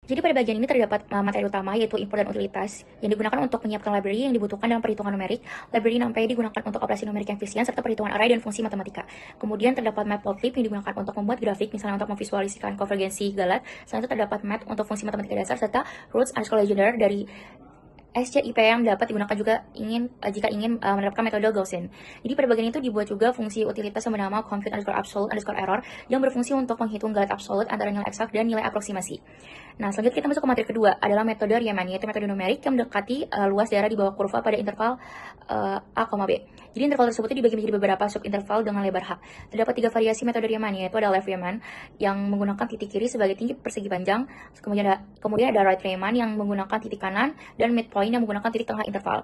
Jadi pada bagian ini terdapat materi utama yaitu input dan utilitas yang digunakan untuk menyiapkan library yang dibutuhkan dalam perhitungan numerik. Library NumPy digunakan untuk operasi numerik yang efisien serta perhitungan array dan fungsi matematika. Kemudian terdapat matplotlib yang digunakan untuk membuat grafik, misalnya untuk memvisualisasikan konvergensi galat. Selain itu terdapat mat untuk fungsi matematika dasar serta roots_legendre dari SCIP yang dapat digunakan juga jika ingin menerapkan metode Gaussian. Jadi pada bagian itu dibuat juga fungsi utilitas yang bernama compute_absolute_error yang berfungsi untuk menghitung galat absolut antara nilai eksak dan nilai aproksimasi. Nah, selanjutnya kita masuk ke materi kedua adalah metode Riemann, yaitu metode numerik yang mendekati luas daerah di bawah kurva pada interval A, B. Jadi interval tersebut dibagi menjadi beberapa subinterval dengan lebar H. Terdapat 3 variasi metode Riemann, yaitu ada left Riemann yang menggunakan titik kiri sebagai tinggi persegi panjang, kemudian ada right Riemann yang menggunakan titik kanan, dan midpoint yang menggunakan titik tengah interval.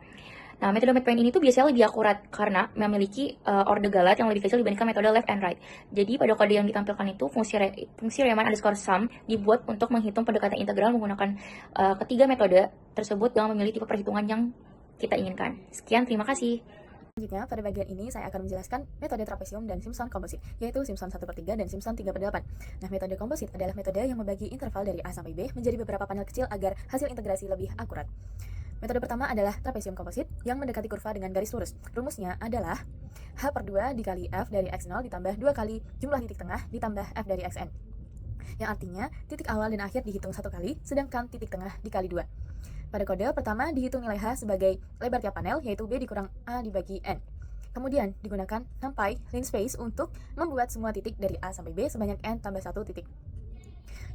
Nah, metode midpoint ini tuh biasanya lebih akurat karena memiliki orde galat yang lebih kecil dibandingkan metode left and right. Jadi pada kode yang ditampilkan itu fungsi Riemann_sum dibuat untuk menghitung pendekatan integral menggunakan ketiga metode tersebut yang memilih tipe perhitungan yang kita inginkan. Sekian, terima kasih. Selanjutnya, pada bagian ini saya akan menjelaskan metode trapesium dan Simpson composite, yaitu Simpson 1/3 dan Simpson 3/8. Nah, metode composite adalah metode yang membagi interval dari A sampai B menjadi beberapa panel kecil agar hasil integrasi lebih akurat. Metode pertama adalah trapesium composite yang mendekati kurva dengan garis lurus. Rumusnya adalah H/2 dikali F dari X0 ditambah 2 kali jumlah titik tengah ditambah F dari Xn. Yang artinya, titik awal dan akhir dihitung 1 kali, sedangkan titik tengah dikali 2. Pada kode pertama dihitung nilai H sebagai lebar tiap panel, yaitu B dikurang A dibagi N. Kemudian digunakan NumPy linspace untuk membuat semua titik dari A sampai B sebanyak N tambah 1 titik.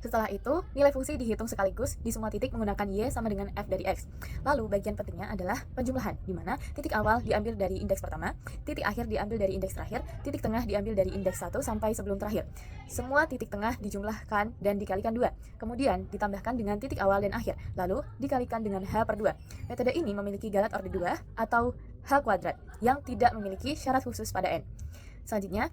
Setelah itu, nilai fungsi dihitung sekaligus di semua titik menggunakan Y sama dengan F dari X. Lalu, bagian pentingnya adalah penjumlahan, di mana titik awal diambil dari indeks pertama, titik akhir diambil dari indeks terakhir, titik tengah diambil dari indeks 1 sampai sebelum terakhir. Semua titik tengah dijumlahkan dan dikalikan 2, kemudian ditambahkan dengan titik awal dan akhir, lalu dikalikan dengan H/2. Metode ini memiliki galat orde 2 atau H kuadrat yang tidak memiliki syarat khusus pada N. Selanjutnya,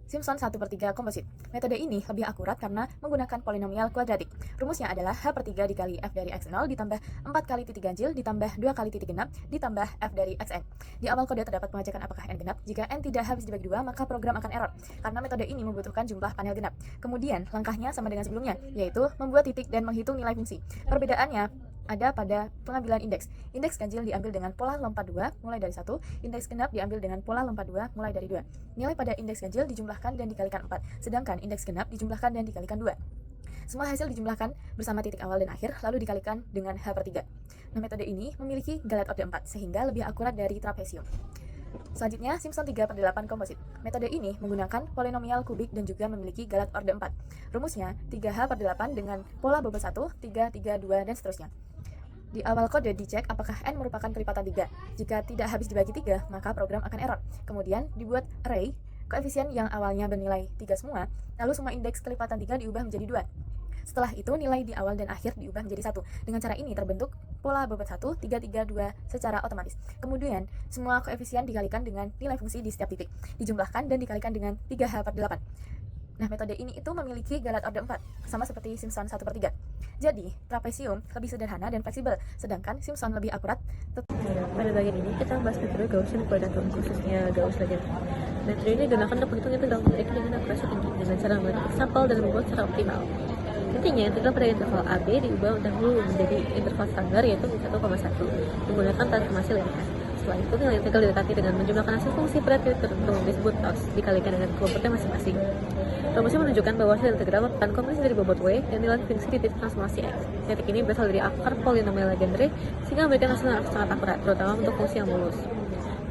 Simpson 1/3 composite. Metode ini lebih akurat karena menggunakan polinomial kuadratik. Rumusnya adalah H/3 dikali F dari X0 ditambah 4 kali titik ganjil ditambah 2 kali titik genap ditambah F dari Xn. Di awal kode terdapat pengecekan apakah N genap. Jika N tidak habis dibagi 2, maka program akan error karena metode ini membutuhkan jumlah panel genap. Kemudian, langkahnya sama dengan sebelumnya, yaitu membuat titik dan menghitung nilai fungsi. Perbedaannya ada pada pengambilan indeks. Indeks ganjil diambil dengan pola lompat 2 mulai dari 1, indeks genap diambil dengan pola lompat 2 mulai dari 2. Nilai pada indeks ganjil dijumlahkan dan dikalikan 4, sedangkan indeks genap dijumlahkan dan dikalikan 2. Semua hasil dijumlahkan bersama titik awal dan akhir, lalu dikalikan dengan H/3. Nah, metode ini memiliki galat orde 4, sehingga lebih akurat dari trapesium. Selanjutnya, Simpson 3/8 composite. Metode ini menggunakan polinomial kubik dan juga memiliki galat orde 4. Rumusnya 3H/8 dengan pola bobot 1, 3, 3, 2, dan seterusnya. Di awal kode dicek apakah N merupakan kelipatan 3. Jika tidak habis dibagi 3, maka program akan error. Kemudian dibuat array, koefisien yang awalnya bernilai 3 semua, lalu semua indeks kelipatan 3 diubah menjadi 2. Setelah itu, nilai di awal dan akhir diubah menjadi 1. Dengan cara ini terbentuk pola bobot 1, 3, 3, 2 secara otomatis. Kemudian, semua koefisien dikalikan dengan nilai fungsi di setiap titik, dijumlahkan dan dikalikan dengan 3H/8. Nah, metode ini itu memiliki galat orde 4, sama seperti Simpson 1/3. Jadi, trapesium lebih sederhana dan fleksibel, sedangkan Simpson lebih akurat. Pada bagian ini, kita membahas metode Gaussian Quadratum, khususnya Gauss-Legendre. Metode ini digunakan untuk menghitung integral numerik dengan akurasi tinggi, dengan cara membuat sampel dan membuat secara optimal. Intinya, integral pada interval AB diubah dahulu menjadi interval standar, yaitu 1,1, menggunakan transformasi linear. Setelah itu, nilai integral didekati dengan menjumlahkan hasil fungsi pada titik tertentu, disebut tos, dikalikan dengan kelompoknya masing-masing. Rumusnya menunjukkan bahwa hasil integral merupakan kompresi dari bobot W dan nilai fungsi di titik transformasi X. Titik ini berasal dari akar polinomial Legendre, sehingga memberikan hasil yang sangat akurat, terutama untuk fungsi yang mulus.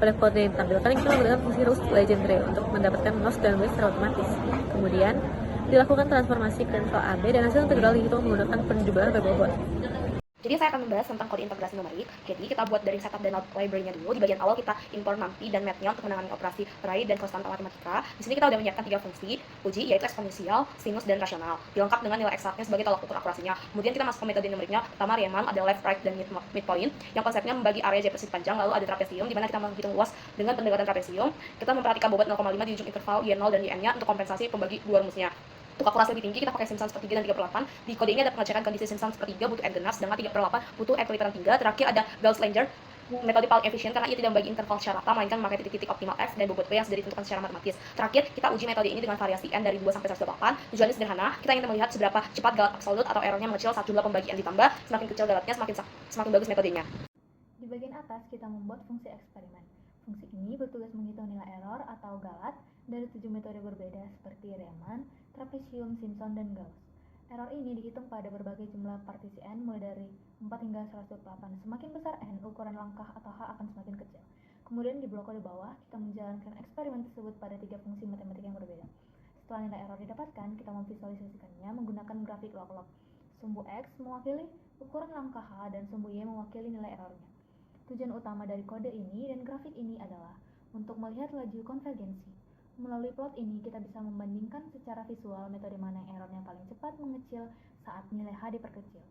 Pada kode yang ditampilkan, kita menggunakan fungsi Roos-Legendre untuk mendapatkan nos dan W secara otomatis. Kemudian, dilakukan transformasi ke interval AB dan hasil integral dihitung menggunakan penjumlahan berbobot. Jadi saya akan membahas tentang kode integrasi numerik. Jadi kita buat dari setup dan library-nya dulu. Di bagian awal kita import NumPy dan math-nya untuk menangani operasi array dan konstanta matematika. Di sini kita udah menyiapkan 3 fungsi uji, yaitu eksponensial, sinus, dan rasional. Dilengkap dengan nilai eksaknya sebagai tolak ukur operasinya. Kemudian kita masuk ke metode numeriknya. Pertama Riemann, ada left, right, dan midpoint. Yang konsepnya membagi area J persegi panjang. Lalu ada trapesium, di mana kita menghitung luas dengan pendekatan trapesium. Kita memperhatikan bobot 0,5 di ujung interval Y0 dan Yn-nya untuk kompensasi pembagi dua rumusnya. Untuk akurasi lebih tinggi, kita pakai Simpson 1/3 dan 3/8. Di kode ini ada pengecekan kondisi Simpson 1/3 butuh N genap, sedangkan 3/8 butuh N kelipatan 3. Terakhir ada Gauss-Legendre metode paling efisien karena ia tidak membagi interval secara rata, melainkan memakai titik-titik optimal X dan bobot B yang sudah ditentukan secara matematis. Terakhir, kita uji metode ini dengan variasi N dari 2 sampai 128. Tujuannya sederhana, kita ingin melihat seberapa cepat galat absolut atau errornya mengecil saat jumlah pembagian ditambah. Semakin kecil galatnya, semakin bagus metodenya. Di bagian atas kita membuat fungsi eksperimen. Fungsi ini bertugas menghitung nilai error atau galat dari 7 metode berbeda seperti Riemann, Trapezium, Simpson, dan Gauss. Error ini dihitung pada berbagai jumlah partisi N mulai dari 4 hingga 128. Semakin besar N, ukuran langkah atau H akan semakin kecil. Kemudian di blok kode bawah, kita menjalankan eksperimen tersebut pada 3 fungsi matematika yang berbeda. Setelah nilai error didapatkan, kita memvisualisasikannya menggunakan grafik log-log. Sumbu X mewakili ukuran langkah H dan sumbu Y mewakili nilai errornya. Tujuan utama dari kode ini dan grafik ini adalah untuk melihat laju konvergensi. Melalui plot ini, kita bisa membandingkan secara visual metode mana yang errornya paling cepat mengecil saat nilai H diperkecil.